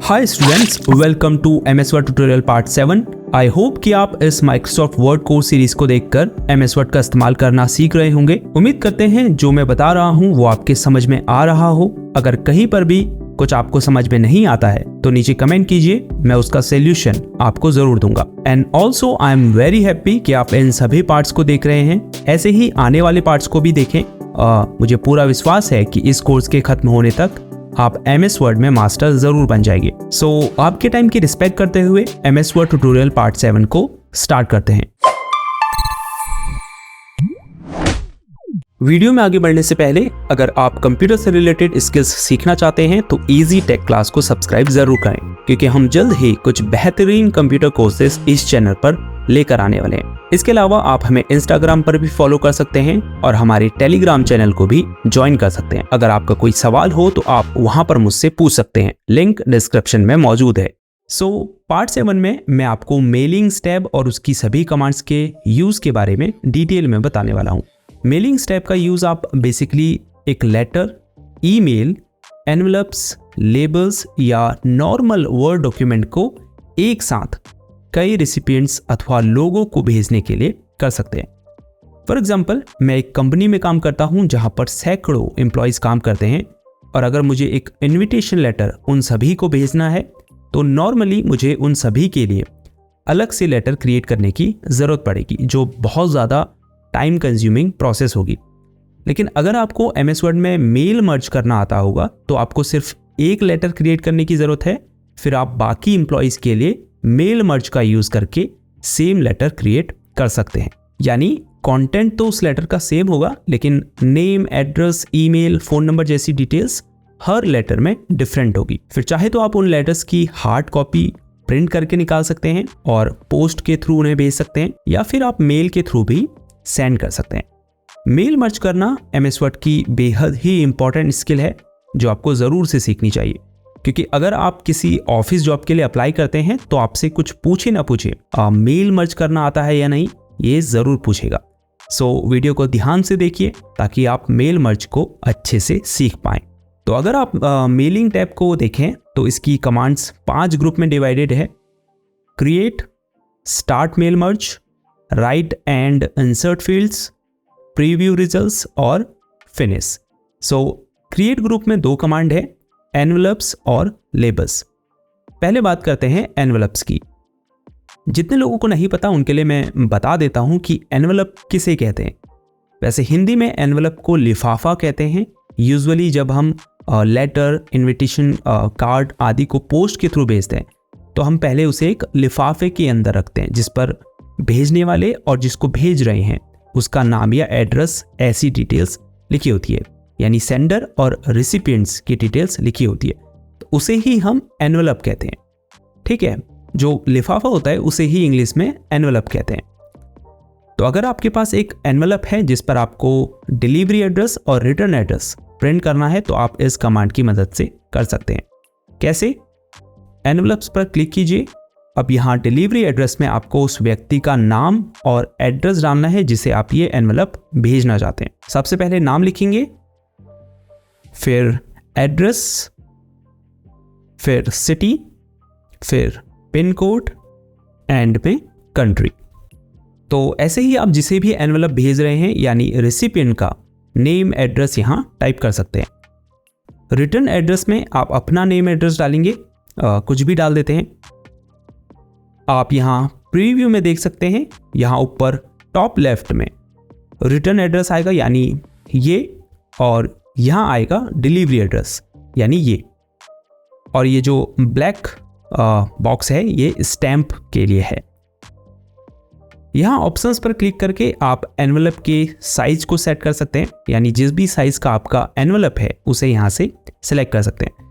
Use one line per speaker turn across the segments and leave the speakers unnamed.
Hi students, welcome to MS Word tutorial part 7। I hope कि आप इस Microsoft word course series को देखकर MS Word का इस्तेमाल करना सीख रहे होंगे। उम्मीद करते हैं जो मैं बता रहा हूँ वो आपके समझ में आ रहा हो। अगर कहीं पर भी कुछ आपको समझ में नहीं आता है तो नीचे कमेंट कीजिए, मैं उसका सोल्यूशन आपको जरूर दूंगा। And also I am very happy कि आप इन सभी पार्ट्स को देख रहे हैं। ऐसे ही आने वाले पार्ट्स को भी देखें। मुझे पूरा विश्वास है कि इस कोर्स के खत्म होने तक आप MS वर्ड में मास्टर जरूर बन जाएंगे। सो आपके टाइम की रिस्पेक्ट करते हुए MS वर्ड ट्यूटोरियल पार्ट 7 को स्टार्ट करते हैं। वीडियो में आगे बढ़ने से पहले अगर आप कंप्यूटर से रिलेटेड स्किल्स सीखना चाहते हैं तो इजी टेक क्लास को सब्सक्राइब जरूर करें, क्योंकि हम जल्द ही कुछ बेहतरीन कंप्यूटर कोर्सेज इस चैनल पर लेकर आने वाले हैं। इसके अलावा आप हमें इंस्टाग्राम पर भी फॉलो कर सकते हैं और हमारे टेलीग्राम चैनल को भी ज्वाइन कर सकते हैं। अगर आपका कोई सवाल हो तो आप वहां पर मुझसे पूछ सकते हैं, लिंक डिस्क्रिप्शन में मौजूद है। सो पार्ट 7 में मैं आपको मेलिंग्स टैब और उसकी सभी कमांड्स के यूज के बारे में डिटेल में बताने वाला हूँ। मेलिंग्स टैब का यूज आप बेसिकली एक लेटर, ईमेल, एनवेलप्स, लेबल्स या नॉर्मल वर्ड डॉक्यूमेंट को एक साथ कई रेसिपिएंट्स अथवा लोगों को भेजने के लिए कर सकते हैं। फॉर एग्जाम्पल, मैं एक कंपनी में काम करता हूं जहां पर सैकड़ों एम्प्लॉयज काम करते हैं, और अगर मुझे एक इनविटेशन लेटर उन सभी को भेजना है तो नॉर्मली मुझे उन सभी के लिए अलग से लेटर क्रिएट करने की ज़रूरत पड़ेगी, जो बहुत ज़्यादा टाइम कंज्यूमिंग प्रोसेस होगी। लेकिन अगर आपको MS वर्ड में मेल मर्ज करना आता होगा तो आपको सिर्फ एक लेटर क्रिएट करने की ज़रूरत है। फिर आप बाकी एम्प्लॉयज़ के लिए मेल मर्ज का यूज़ करके सेम लेटर क्रिएट कर सकते हैं। यानी कंटेंट तो उस लेटर का सेम होगा, लेकिन name, address, email, phone number जैसी डिटेल्स हर लेटर में डिफरेंट होगी। फिर चाहे तो आप उन लेटर्स की हार्ड कॉपी प्रिंट करके निकाल सकते हैं और पोस्ट के थ्रू उन्हें भेज सकते हैं, या फिर आप मेल के थ्रू भी सेंड कर सकते हैं। मेल मर्ज करना MS वर्ड की बेहद ही इंपॉर्टेंट स्किल है जो आपको ज़रूर से सीखनी चाहिए, क्योंकि अगर आप किसी ऑफिस जॉब के लिए अप्लाई करते हैं तो आपसे कुछ पूछे ना पूछे मेल मर्ज करना आता है या नहीं, ये ज़रूर पूछेगा। सो वीडियो को ध्यान से देखिए ताकि आप मेल मर्ज को अच्छे से सीख पाएं। तो अगर आप मेलिंग टैब को देखें तो इसकी कमांड्स 5 ग्रुप में डिवाइडेड है: create, start mail merge, write and insert fields, preview results और फिनिश। सो क्रिएट ग्रुप में 2 कमांड है, एनवेलप्स और लेबल्स। पहले बात करते हैं एनवेलप्स की। जितने लोगों को नहीं पता उनके लिए मैं बता देता हूं कि एनवेलप किसे कहते हैं। वैसे हिंदी में एनवेलप को लिफाफा कहते हैं। यूजुअली जब हम लेटर, इनविटेशन कार्ड आदि को पोस्ट के थ्रू भेजते हैं तो हम पहले उसे एक लिफाफे के अंदर रखते हैं, जिस पर भेजने वाले और जिसको भेज रहे हैं उसका नाम या एड्रेस, ऐसी डिटेल्स लिखी होती है, यानी सेंडर और रिसिपिएंट्स की डिटेल्स लिखी होती है। तो उसे ही हम एनवेलप कहते हैं। ठीक है, जो लिफाफा होता है उसे ही इंग्लिश में एनवेलप कहते हैं। तो अगर आपके पास एक एनवेलप है जिस पर आपको डिलीवरी एड्रेस और रिटर्न एड्रेस प्रिंट करना है तो आप इस कमांड की मदद से कर सकते हैं। कैसे? एनवेलप्स पर क्लिक कीजिए। अब यहाँ डिलीवरी एड्रेस में आपको उस व्यक्ति का नाम और एड्रेस डालना है जिसे आप ये एनवेलप भेजना चाहते हैं। सबसे पहले नाम लिखेंगे, फिर एड्रेस, फिर सिटी, फिर पिन कोड, एंड में कंट्री। तो ऐसे ही आप जिसे भी एनवेलप भेज रहे हैं यानी रेसिपिएंट का नेम, एड्रेस यहाँ टाइप कर सकते हैं। रिटर्न एड्रेस में आप अपना नेम, एड्रेस डालेंगे, कुछ भी डाल देते हैं। आप यहाँ प्रीव्यू में देख सकते हैं, यहाँ ऊपर टॉप लेफ्ट में रिटर्न एड्रेस आएगा यानी ये, और यहाँ आएगा डिलीवरी एड्रेस यानी ये, और ये जो ब्लैक बॉक्स है ये स्टैंप के लिए है। यहाँ ऑप्शंस पर क्लिक करके आप एनवेलप के साइज को सेट कर सकते हैं, यानी जिस भी साइज का आपका एनवेलप है उसे यहाँ से सिलेक्ट कर सकते हैं।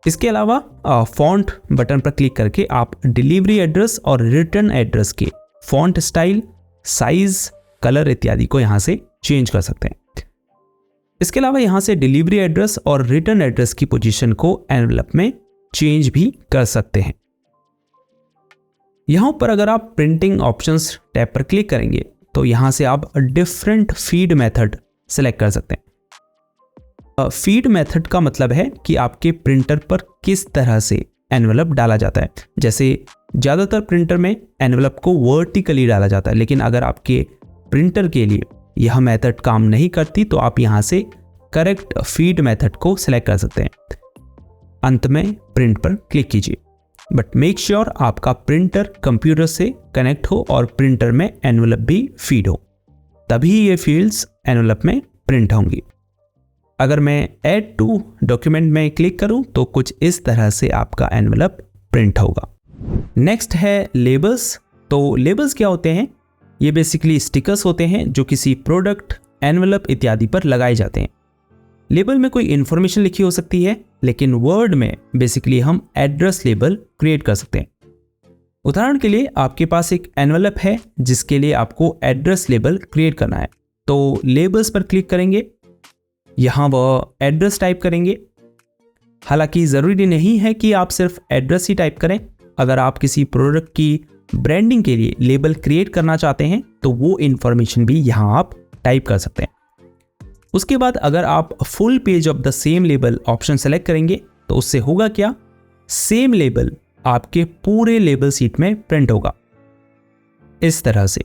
इसके अलावा फॉन्ट बटन पर क्लिक करके आप डिलीवरी एड्रेस और रिटर्न एड्रेस के फॉन्ट स्टाइल, साइज, कलर इत्यादि को यहाँ से चेंज कर सकते हैं। इसके अलावा यहाँ से डिलीवरी एड्रेस और रिटर्न एड्रेस की पोजीशन को एनवेलप में चेंज भी कर सकते हैं। यहाँ पर अगर आप प्रिंटिंग ऑप्शंस टैब पर क्लिक करेंगे तो यहाँ से आप डिफरेंट फीड मेथड सेलेक्ट कर सकते हैं। फीड मेथड का मतलब है कि आपके प्रिंटर पर किस तरह से एनवेलप डाला जाता है। जैसे ज़्यादातर प्रिंटर में एनवेलप को वर्टिकली डाला जाता है, लेकिन अगर आपके प्रिंटर के लिए यह मेथड काम नहीं करती तो आप यहाँ से करेक्ट फीड मेथड को सिलेक्ट कर सकते हैं। अंत में प्रिंट पर क्लिक कीजिए, बट मेक श्योर आपका प्रिंटर कंप्यूटर से कनेक्ट हो और प्रिंटर में एनवेलप भी फीड हो, तभी ये फील्ड्स एनवेलप में प्रिंट होंगी। अगर मैं ऐड टू डॉक्यूमेंट में क्लिक करूं तो कुछ इस तरह से आपका एनवेलप प्रिंट होगा। नेक्स्ट है लेबल्स। तो लेबल्स क्या होते हैं? ये बेसिकली स्टिकर्स होते हैं जो किसी प्रोडक्ट, एनवेलप इत्यादि पर लगाए जाते हैं। लेबल में कोई इन्फॉर्मेशन लिखी हो सकती है, लेकिन वर्ड में बेसिकली हम एड्रेस लेबल क्रिएट कर सकते हैं। उदाहरण के लिए आपके पास एक एनवेलप है जिसके लिए आपको एड्रेस लेबल क्रिएट करना है, तो लेबल्स पर क्लिक करेंगे, यहाँ वह एड्रेस टाइप करेंगे। हालांकि ज़रूरी नहीं है कि आप सिर्फ एड्रेस ही टाइप करें। अगर आप किसी प्रोडक्ट की ब्रांडिंग के लिए लेबल क्रिएट करना चाहते हैं तो वो इन्फॉर्मेशन भी यहाँ आप टाइप कर सकते हैं। उसके बाद अगर आप full page of the same label option select करेंगे तो उससे होगा क्या, सेम लेबल आपके पूरे लेबल शीट में प्रिंट होगा इस तरह से।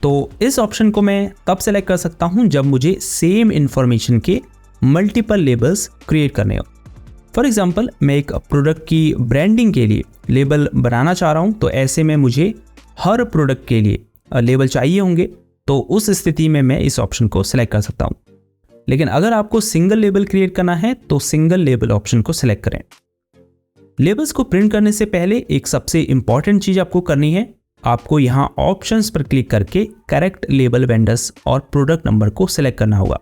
तो इस ऑप्शन को मैं तब सेलेक्ट कर सकता हूं जब मुझे सेम इंफॉर्मेशन के मल्टीपल लेबल्स क्रिएट करने हो। फॉर एग्जांपल, मैं एक प्रोडक्ट की ब्रांडिंग के लिए लेबल बनाना चाह रहा हूं, तो ऐसे में मुझे हर प्रोडक्ट के लिए लेबल चाहिए होंगे, तो उस स्थिति में मैं इस ऑप्शन को सिलेक्ट कर सकता हूं। लेकिन अगर आपको सिंगल लेबल क्रिएट करना है तो सिंगल लेबल ऑप्शन को सिलेक्ट करें। लेबल्स को प्रिंट करने से पहले एक सबसे इंपॉर्टेंट चीज आपको करनी है, आपको यहाँ ऑप्शंस पर क्लिक करके करेक्ट लेबल वेंडर्स और प्रोडक्ट नंबर को सिलेक्ट करना होगा।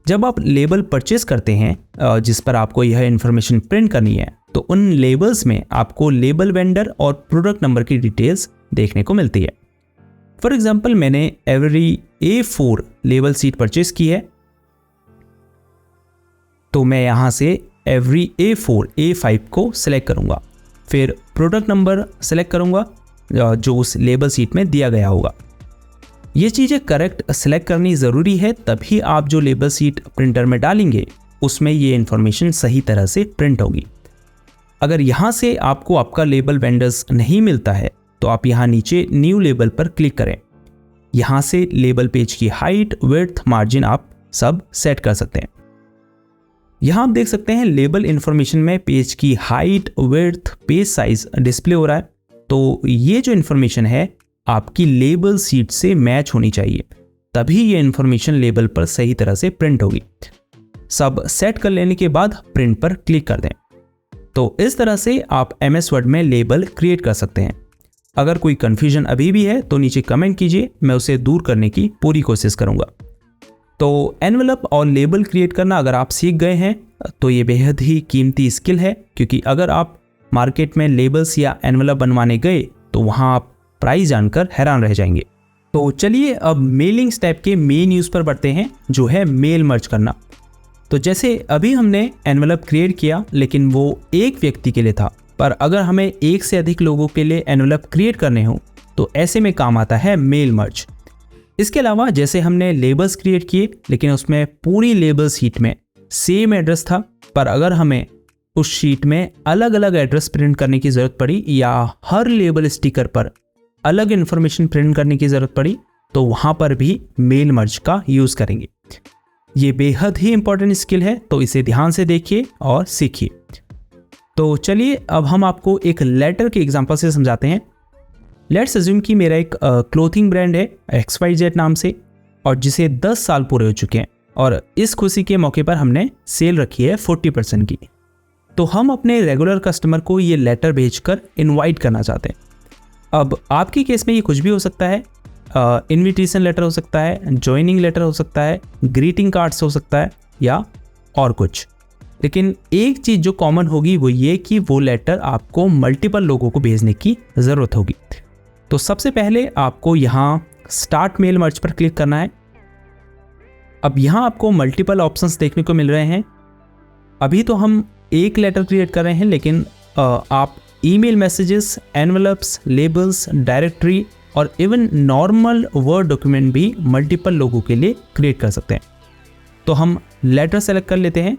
जब आप लेबल परचेस करते हैं जिस पर आपको यह इंफॉर्मेशन प्रिंट करनी है, तो उन लेबल्स में आपको लेबल वेंडर और प्रोडक्ट नंबर की डिटेल्स देखने को मिलती है। फॉर एग्जांपल, मैंने every A4 label seat purchase की है, तो मैं यहाँ से एवरी A4 A5 को सिलेक्ट करूँगा, फिर प्रोडक्ट नंबर सेलेक्ट करूँगा जो उस लेबल सीट में दिया गया होगा। ये चीज़ें करेक्ट सेलेक्ट करनी ज़रूरी है, तभी आप जो लेबल सीट प्रिंटर में डालेंगे उसमें ये इन्फॉर्मेशन सही तरह से प्रिंट होगी। अगर यहाँ से आपको आपका लेबल वेंडर्स नहीं मिलता है तो आप यहाँ नीचे न्यू लेबल पर क्लिक करें। यहाँ से लेबल पेज की हाइट, विड्थ, मार्जिन आप सब सेट कर सकते हैं। यहाँ आप देख सकते हैं लेबल इन्फॉर्मेशन में पेज की height, width, page size display हो रहा है। तो ये जो इन्फॉर्मेशन है आपकी लेबल सीट से मैच होनी चाहिए, तभी ये इन्फॉर्मेशन लेबल पर सही तरह से प्रिंट होगी। सब सेट कर लेने के बाद प्रिंट पर क्लिक कर दें। तो इस तरह से आप MS वर्ड में लेबल क्रिएट कर सकते हैं। अगर कोई कन्फ्यूजन अभी भी है तो नीचे कमेंट कीजिए, मैं उसे दूर करने की पूरी कोशिश करूंगा। तो एनवेलप और लेबल क्रिएट करना अगर आप सीख गए हैं तो ये बेहद ही कीमती स्किल है, क्योंकि अगर आप मार्केट में लेबल्स या एनवेलप बनवाने गए तो वहाँ आप प्राइस जानकर हैरान रह जाएंगे। तो चलिए अब मेलिंग स्टेप के मेन यूज़ पर बढ़ते हैं, जो है मेल मर्ज करना। तो जैसे अभी हमने एनवेलप क्रिएट किया, लेकिन वो एक व्यक्ति के लिए था, पर अगर हमें एक से अधिक लोगों के लिए एनवेलप क्रिएट करने हो तो ऐसे में काम आता है मेल मर्ज। इसके अलावा जैसे हमने लेबल्स क्रिएट किए, लेकिन उसमें पूरी लेबल शीट में सेम एड्रेस था, पर अगर हमें उस शीट में अलग अलग एड्रेस प्रिंट करने की ज़रूरत पड़ी या हर लेबल स्टिकर पर अलग इन्फॉर्मेशन प्रिंट करने की ज़रूरत पड़ी, तो वहाँ पर भी मेल मर्ज का यूज़ करेंगे। ये बेहद ही इंपॉर्टेंट स्किल है, तो इसे ध्यान से देखिए और सीखिए। तो चलिए अब हम आपको एक लेटर के एग्जांपल से समझाते हैं। लेट्स अज्यूम कि मेरा एक क्लोथिंग ब्रांड है XYZ नाम से, और जिसे 10 साल पूरे हो चुके हैं, और इस खुशी के मौके पर हमने सेल रखी है 40% की। तो हम अपने रेगुलर कस्टमर को ये लेटर भेजकर इनवाइट करना चाहते हैं। अब आपके केस में ये कुछ भी हो सकता है, इनविटेशन लेटर हो सकता है, ज्वाइनिंग लेटर हो सकता है, ग्रीटिंग कार्ड्स हो सकता है, या और कुछ। लेकिन एक चीज़ जो कॉमन होगी वो ये कि वो लेटर आपको मल्टीपल लोगों को भेजने की ज़रूरत होगी। तो सबसे पहले आपको यहाँ स्टार्ट मेल मर्ज पर क्लिक करना है। अब यहाँ आपको मल्टीपल ऑप्शंस देखने को मिल रहे हैं। अभी तो हम एक लेटर क्रिएट कर रहे हैं, लेकिन आप email messages, envelopes, labels, directory और इवन नॉर्मल वर्ड डॉक्यूमेंट भी मल्टीपल लोगों के लिए क्रिएट कर सकते हैं। तो हम लेटर सेलेक्ट कर लेते हैं।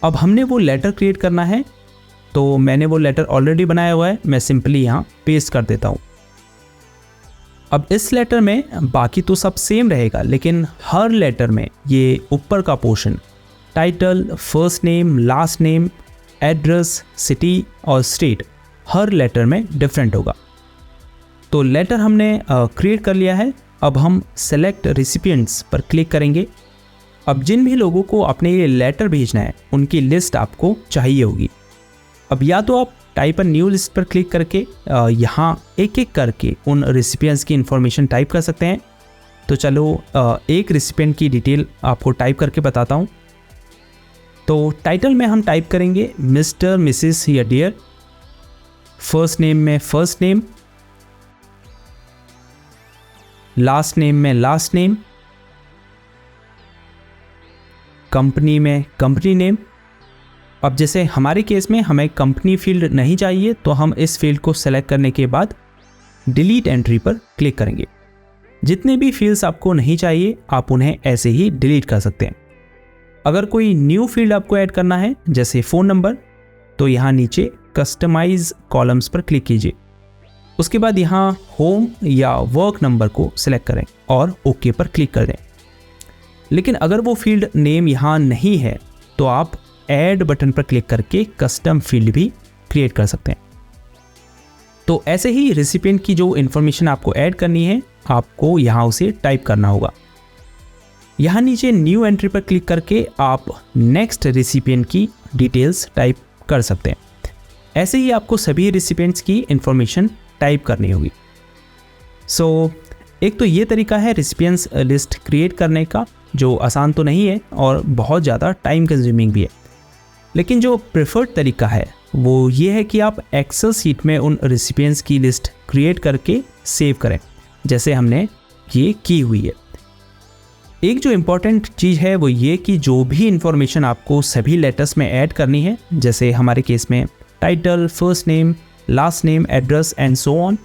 अब हमने वो लेटर क्रिएट करना है, तो मैंने वो लेटर ऑलरेडी बनाया हुआ है, मैं सिंपली यहाँ पेस्ट कर देता हूँ। अब इस लेटर में बाकी तो सब सेम रहेगा, लेकिन हर लेटर में ये ऊपर का portion title, first name, last name, address, city और स्टेट हर लेटर में डिफरेंट होगा। तो लेटर हमने क्रिएट कर लिया है। अब हम सेलेक्ट रेसिपिएंट्स पर क्लिक करेंगे। अब जिन भी लोगों को अपने ये लेटर भेजना है उनकी लिस्ट आपको चाहिए होगी। अब या तो आप टाइप अ न्यू लिस्ट पर क्लिक करके यहाँ एक एक करके उन रेसिपिएंट्स की इन्फॉर्मेशन टाइप कर सकते हैं। तो चलो एक रेसिपिएंट की डिटेल आपको टाइप करके बताता हूँ। तो टाइटल में हम टाइप करेंगे मिस्टर, मिसिस या डियर। फर्स्ट नेम में फर्स्ट नेम, लास्ट नेम में लास्ट नेम, कंपनी में कंपनी नेम। अब जैसे हमारे केस में हमें कंपनी फील्ड नहीं चाहिए, तो हम इस फील्ड को सेलेक्ट करने के बाद डिलीट एंट्री पर क्लिक करेंगे। जितने भी फील्ड्स आपको नहीं चाहिए आप उन्हें ऐसे ही डिलीट कर सकते हैं। अगर कोई न्यू फील्ड आपको ऐड करना है जैसे फ़ोन नंबर, तो यहाँ नीचे कस्टमाइज कॉलम्स पर क्लिक कीजिए। उसके बाद यहाँ होम या वर्क नंबर को सिलेक्ट करें और ओके पर क्लिक कर दें। लेकिन अगर वो फील्ड नेम यहाँ नहीं है तो आप ऐड बटन पर क्लिक करके कस्टम फील्ड भी क्रिएट कर सकते हैं। तो ऐसे ही रेसिपिएंट की जो इन्फॉर्मेशन आपको ऐड करनी है आपको यहाँ उसे टाइप करना होगा। यहाँ नीचे न्यू एंट्री पर क्लिक करके आप नेक्स्ट रेसिपिएंट की डिटेल्स टाइप कर सकते हैं। ऐसे ही आपको सभी रेसिपिएंट्स की इन्फॉर्मेशन टाइप करनी होगी। सो एक तो ये तरीका है रेसिपिएंट्स लिस्ट क्रिएट करने का, जो आसान तो नहीं है और बहुत ज़्यादा टाइम कंज्यूमिंग भी है। लेकिन जो प्रेफर्ड तरीका है वो ये है कि आप एक्सेल शीट में उन रेसिपिएंट्स की लिस्ट क्रिएट करके सेव करें, जैसे हमने ये की हुई है। एक जो इम्पॉर्टेंट चीज़ है वो ये कि जो भी इंफॉर्मेशन आपको सभी लेटर्स में ऐड करनी है, जैसे हमारे केस में title, first name, last name, address and so on,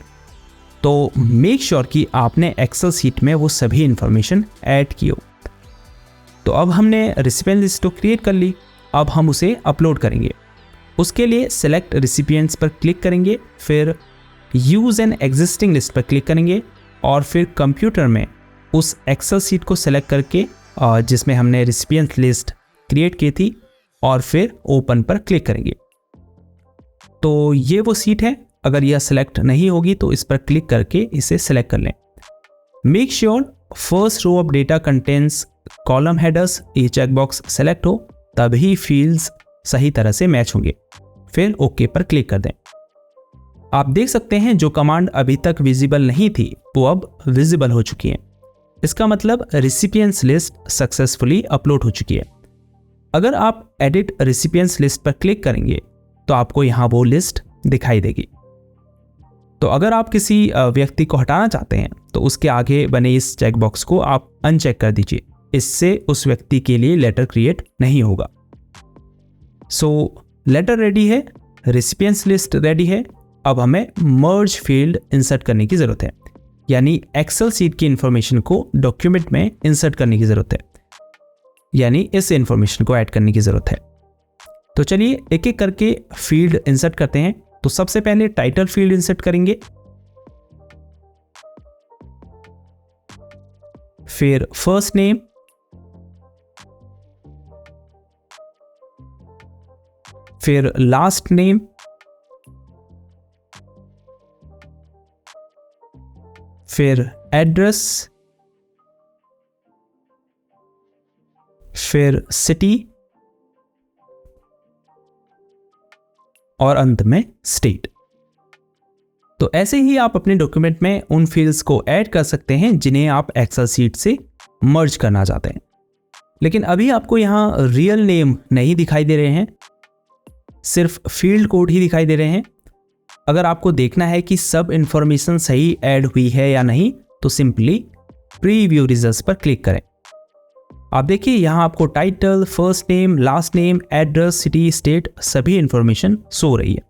तो मेक श्योर कि आपने एक्सेल शीट में वो सभी इंफॉर्मेशन ऐड की हो। तो अब हमने रेसिपिएंट लिस्ट तो क्रिएट कर ली, अब हम उसे अपलोड करेंगे। उसके लिए सेलेक्ट रेसिपिएंट्स पर क्लिक करेंगे, फिर यूज़ एन एग्जिस्टिंग लिस्ट पर क्लिक करेंगे और फिर कंप्यूटर में उस एक्सेल शीट को सेलेक्ट करके जिसमें हमने रेसिपिएंट लिस्ट क्रिएट की थी और फिर ओपन पर क्लिक करेंगे। तो ये वो सीट है। अगर यह सेलेक्ट नहीं होगी तो इस पर क्लिक करके इसे सेलेक्ट कर लें। Make sure first row of data contents column headers, ये चेकबॉक्स सेलेक्ट हो, तभी फील्ड्स सही तरह से मैच होंगे। फिर ओके पर क्लिक कर दें। आप देख सकते हैं जो कमांड अभी तक विजिबल नहीं थी वो अब विजिबल हो चुकी है। इसका मतलब रेसिपिएंट्स लिस्ट सक्सेसफुली अपलोड हो चुकी है। अगर आप एडिट रेसिपिएंट्स लिस्ट पर क्लिक करेंगे तो आपको यहाँ वो लिस्ट दिखाई देगी। तो अगर आप किसी व्यक्ति को हटाना चाहते हैं तो उसके आगे बने इस चेकबॉक्स को आप अनचेक कर दीजिए, इससे उस व्यक्ति के लिए लेटर क्रिएट नहीं होगा। सो लेटर रेडी है, रेसिपिएंट्स लिस्ट रेडी है। अब हमें मर्ज फील्ड इंसर्ट करने की ज़रूरत है, यानी एक्सेल शीट की इंफॉर्मेशन को डॉक्यूमेंट में इंसर्ट करने की ज़रूरत है, यानी इस इंफॉर्मेशन को ऐड करने की ज़रूरत है। तो चलिए एक एक करके फील्ड इंसर्ट करते हैं। तो सबसे पहले टाइटल फील्ड इंसर्ट करेंगे, फिर फर्स्ट नेम, फिर लास्ट नेम, फिर एड्रेस, फिर सिटी और अंत में स्टेट। तो ऐसे ही आप अपने डॉक्यूमेंट में उन फील्ड्स को ऐड कर सकते हैं जिन्हें आप एक्सेल शीट से मर्ज करना चाहते हैं। लेकिन अभी आपको यहाँ रियल नेम नहीं दिखाई दे रहे हैं, सिर्फ फील्ड कोड ही दिखाई दे रहे हैं। अगर आपको देखना है कि सब इंफॉर्मेशन सही ऐड हुई है या नहीं तो सिंपली प्रीव्यू रिजल्ट्स पर क्लिक करें। आप देखिए यहाँ आपको title, first name, last name, address, city, state सभी इंफॉर्मेशन शो रही है।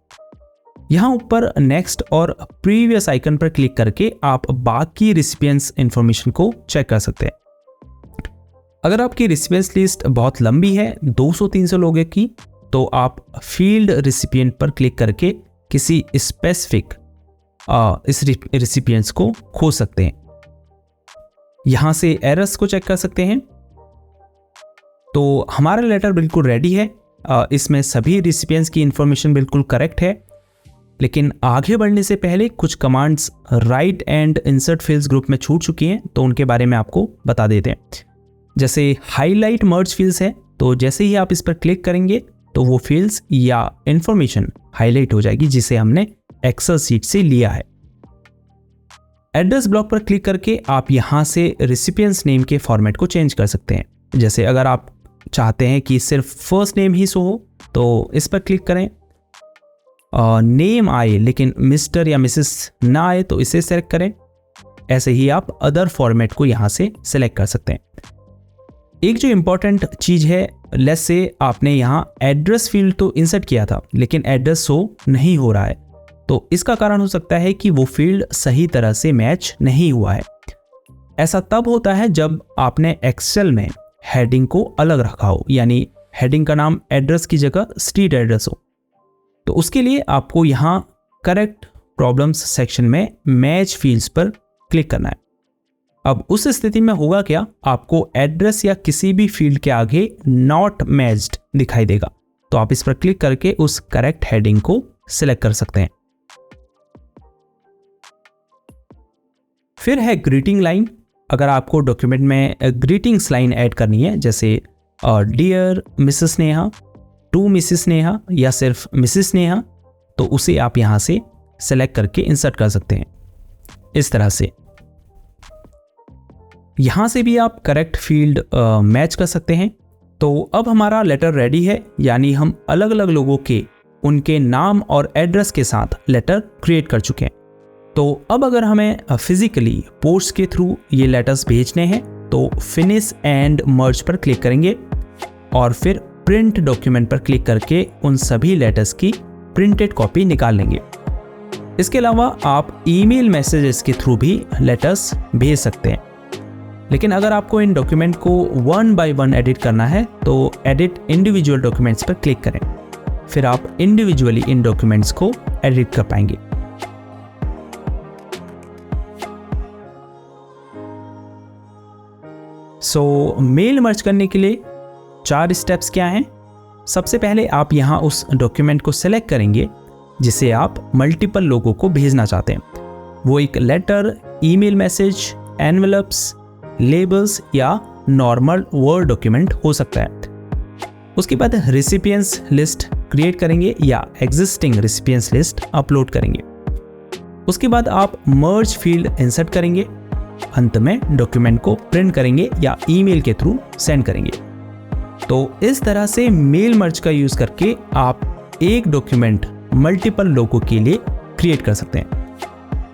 यहाँ ऊपर नेक्स्ट और प्रीवियस आइकन पर क्लिक करके आप बाकी रिसिपिएंट्स इंफॉर्मेशन को चेक कर सकते हैं। अगर आपकी रिसिपिएंट्स लिस्ट बहुत लंबी है, 200-300 लोगों की, तो आप फील्ड रिसिपिएंट पर क्लिक करके किसी स्पेसिफिक इस रिसिपिएंट्स को खोज सकते हैं। यहाँ से एरर्स को चेक कर सकते हैं। तो हमारा लेटर बिल्कुल रेडी है, इसमें सभी रिसिपिएंट्स की इंफॉर्मेशन बिल्कुल करेक्ट है। लेकिन आगे बढ़ने से पहले कुछ commands right and insert fields group में छूट चुकी हैं, तो उनके बारे में आपको बता देते हैं। जैसे हाईलाइट मर्ज फील्ड्स है, तो जैसे ही आप इस पर क्लिक करेंगे तो वो फील्ड्स या इंफॉर्मेशन हाईलाइट हो जाएगी जिसे हमने एक्सेल सीट से लिया है। एड्रेस ब्लॉक पर क्लिक करके आप यहाँ से रिसिपिएंट्स नेम के फॉर्मेट को चेंज कर सकते हैं। जैसे अगर आप चाहते हैं कि सिर्फ फर्स्ट नेम ही शो हो तो इस पर क्लिक करें, नेम आए लेकिन मिस्टर या मिसेस ना आए तो इसे सेलेक्ट करें। ऐसे ही आप अदर फॉर्मेट को यहाँ से सेलेक्ट कर सकते हैं। एक जो इम्पॉर्टेंट चीज़ है, लेट्स से आपने यहाँ एड्रेस फील्ड तो इंसर्ट किया था लेकिन एड्रेस शो नहीं हो रहा है, तो इसका कारण हो सकता है कि वो फील्ड सही तरह से मैच नहीं हुआ है। ऐसा तब होता है जब आपने एक्सेल में हेडिंग को अलग रखा हो, यानी हेडिंग का नाम एड्रेस की जगह स्ट्रीट एड्रेस हो। तो उसके लिए आपको यहाँ करेक्ट प्रॉब्लम्स सेक्शन में मैच फील्ड्स पर क्लिक करना है। अब उस स्थिति में होगा क्या, आपको एड्रेस या किसी भी फील्ड के आगे नॉट मैच्ड दिखाई देगा, तो आप इस पर क्लिक करके उस करेक्ट हेडिंग को सिलेक्ट कर सकते हैं। फिर है ग्रीटिंग लाइन। अगर आपको डॉक्यूमेंट में ग्रीटिंग्स लाइन ऐड करनी है, जैसे dear Mrs Neha, to Mrs Neha या सिर्फ मिसेस नेहा, तो उसे आप यहाँ से सेलेक्ट करके इंसर्ट कर सकते हैं इस तरह से। यहाँ से भी आप करेक्ट फील्ड मैच कर सकते हैं। तो अब हमारा लेटर रेडी है, यानी हम अलग अलग लोगों के उनके नाम और एड्रेस के साथ लेटर क्रिएट कर चुके हैं। तो अब अगर हमें फिजिकली पोस्ट के थ्रू ये लेटर्स भेजने हैं तो फिनिश एंड मर्ज पर क्लिक करेंगे और फिर प्रिंट डॉक्यूमेंट पर क्लिक करके उन सभी लेटर्स की प्रिंटेड कॉपी निकाल लेंगे। इसके अलावा आप ईमेल मैसेजेस के थ्रू भी लेटर्स भेज सकते हैं। लेकिन अगर आपको इन डॉक्यूमेंट को 1 by 1 एडिट करना है तो एडिट इंडिविजुअल डॉक्यूमेंट्स पर क्लिक करें, फिर आप इंडिविजुअली इन डॉक्यूमेंट्स को एडिट कर पाएंगे। मेल मर्ज करने के लिए 4 स्टेप्स क्या हैं। सबसे पहले आप यहाँ उस डॉक्यूमेंट को सेलेक्ट करेंगे जिसे आप मल्टीपल लोगों को भेजना चाहते हैं। वो एक letter, email message, envelopes, labels या नॉर्मल वर्ड डॉक्यूमेंट हो सकता है। उसके बाद रेसिपिएंट्स लिस्ट क्रिएट करेंगे या एग्जिस्टिंग रेसिपिएंट्स लिस्ट अपलोड करेंगे। उसके बाद आप मर्ज फील्ड इंसर्ट करेंगे। अंत में डॉक्यूमेंट को प्रिंट करेंगे या ईमेल के थ्रू सेंड करेंगे। तो इस तरह से मेल मर्ज का यूज करके आप एक डॉक्यूमेंट मल्टीपल लोगों के लिए क्रिएट कर सकते हैं।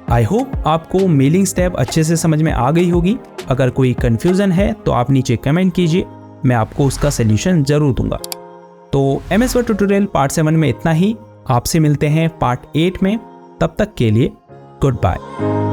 आई होप आपको मेलिंग स्टेप अच्छे से समझ में आ गई होगी। अगर कोई कंफ्यूजन है तो आप नीचे कमेंट कीजिए, मैं आपको उसका सलूशन जरूर दूंगा। तो MS Word ट्यूटोरियल पार्ट 7 में इतना ही। आपसे मिलते हैं पार्ट 8 में। तब तक के लिए गुड बाय।